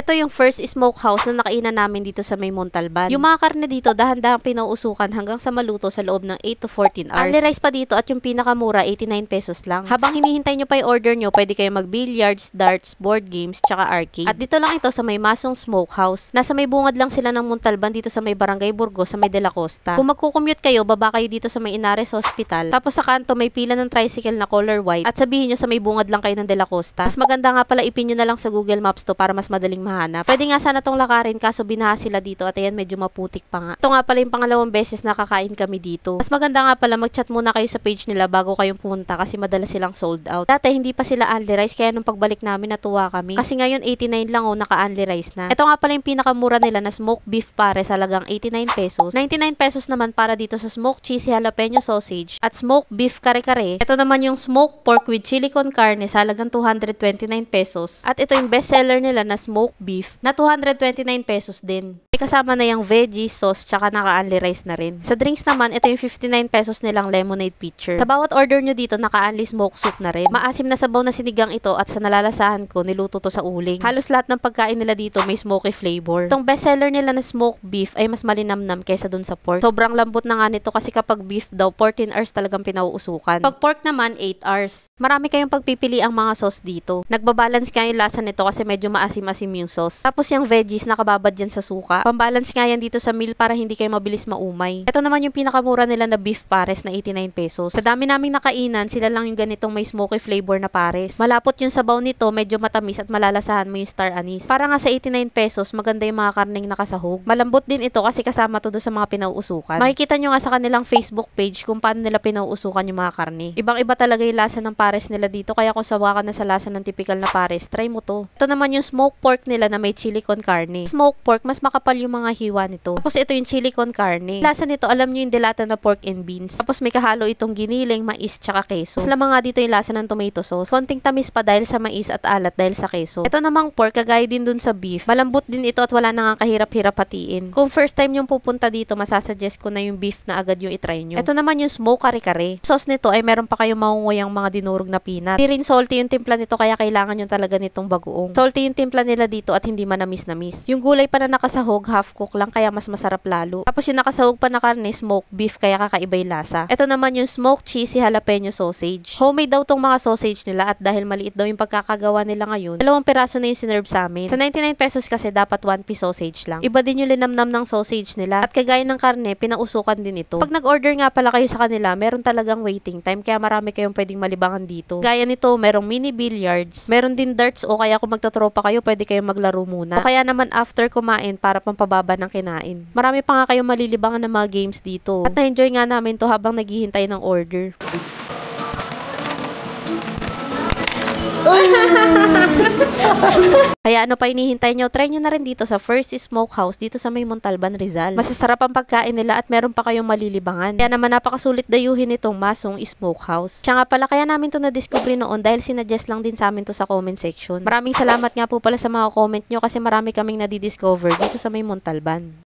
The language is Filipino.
Ito yung first smokehouse na nakainan namin dito sa may Montalban. Yung mga karne dito, dahan-dahang pinauusukan hanggang sa maluto sa loob ng 8 to 14 hours. Only rice pa dito at yung pinakamura, 89 pesos lang. Habang hinihintay nyo pa yung order nyo, pwede kayo mag-billiards, darts, board games, tsaka arcade. At dito lang ito sa may Masong Smokehouse. Nasa may bungad lang sila ng Montalban dito sa may Barangay Burgos sa may De La Costa. Kung magkukommute kayo, baba kayo dito sa may Inares Hospital. Tapos sa kanto may pila ng tricycle na color white at sabihin nyo sa may bungad lang kayo ng De La Costa. Mas maganda nga pala ipin nyo na lang sa Google Maps to para mas madaling mahanap. Pwede nga sana tong lakarin kaso binaha sila dito at ayan medyo maputik pa nga. Ito nga pala yung pangalawang beses na kakain kami dito. Mas maganda nga pala mag-chat muna kayo sa page nila bago kayong pumunta kasi madalas silang sold out. Dati hindi pa sila only rice kaya nung pagbalik namin natuwa kami. Kasi ngayon 89 lang naka-only rice na. Ito nga pala yung pinakamura nila na smoked beef pares halagang 89 pesos. 99 pesos naman para dito sa smoked cheesy jalapeno sausage at smoked beef kare-kare. Ito naman yung smoked pork with chili con carne sa halagang 229 pesos. At ito yung best seller nila na smoked beef na 229 pesos din. May kasama na yung veggie sauce tsaka naka-only rice na rin. Sa drinks naman, ito yung 59 pesos nilang lemonade pitcher. Sa bawat order nyo dito, naka-only smoke soup na rin. Maasim na sabaw na sinigang ito at sa nalalasahan ko, niluto to sa uling. Halos lahat ng pagkain nila dito may smoky flavor. Itong bestseller nila na smoked beef ay mas malinamnam kaysa dun sa pork. Sobrang lambot na nga nito kasi kapag beef daw, 14 hours talagang pinauusukan. Pag pork naman, 8 hours. Marami kayong pagpipili ang mga sauce dito. Nagbabalance nga yung lasa nito kasi medyo maasim-asim yung sauce. Tapos yung veggies nakababad dyan sa suka. Pambalance nga yan dito sa meal para hindi kayo mabilis maumay. Ito naman yung pinakamura nila na beef pares na 89 pesos. Sa dami naming nakainan, sila lang yung ganitong may smoky flavor na pares. Malapot yung sabaw nito, medyo matamis at malalasahan mo yung star anise. Para nga sa 89 pesos, maganda yung mga karneng nakasahog. Malambot din ito kasi kasama to doon sa mga pinauusukan. Makikita nyo nga sa kanilang Facebook page kung paano nila pinauusukan yung mga karne. Ibang-iba talaga yung lasa ng pares nila dito, kaya kung sawa ka na sa lasa ng typical na pares, try mo to. Ito naman yung smoked pork nila na may chili con carne. Smoked pork, mas makapal yung mga hiwa nito. Tapos ito yung chili con carne. Lasa nito, alam nyo yung delata na pork and beans. Tapos may kahalo itong giniling, mais, tsaka keso. Mas lamang nga dito yung lasa ng tomato sauce. Konting tamis pa dahil sa mais at alat dahil sa keso. Ito namang pork, kagaya din dun sa beef. Malambot din ito at wala na nga kahirap-hirap hatiin. Kung first time yung pupunta dito, masasuggest ko na yung beef na agad yung itry nyo. Ito naman yung smoked kare-kare. Sauce nito ay meron pa kayong mangunguyang mga dinurog na peanut. Hindi rin salty yung timpla nito kaya kailangan yung talaga nitong bagoong. Salty yung timpla nila dito at hindi manamis-namis. Yung gulay pa na nakasahog, half cook lang kaya mas masarap lalo. Tapos yung nakasahog pa na karne, smoked beef kaya kakaiba yung lasa. Ito naman yung smoked cheesy jalapeno sausage. Homemade daw tong mga sausage nila at dahil maliit daw yung pagkakagawa nila ngayon, 2 piraso na yung sinerve sa amin. Sa 99 pesos kasi dapat 1 piece sausage lang. Iba din yung linamnam ng sausage nila at kagaya ng karne, pinausukan din ito. Pag nag-order nga pala kayo sa kanila, meron talagang waiting time kaya marami kayong pwedeng malibangan dito. Gaya nito, merong mini billiards, meron din darts o kaya kung magtatropa kayo, pwede kayong maglaro muna. O kaya naman after kumain para pampababa ng kinain. Marami pa nga kayong malilibangan ng mga games dito. At na-enjoy nga namin to habang naghihintay ng order. Kaya ano pa hinihintay nyo, try nyo na rin dito sa First Smokehouse dito sa may Montalban, Rizal. Masasarap ang pagkain nila at meron pa kayong malilibangan. Kaya naman napakasulit dayuhin itong Masong Smokehouse. Siya nga pala kaya namin to na-discover noon dahil sinadjust lang din sa amin to sa comment section. Maraming salamat nga po pala sa mga comment nyo kasi marami kaming nadidiscover dito sa may Montalban.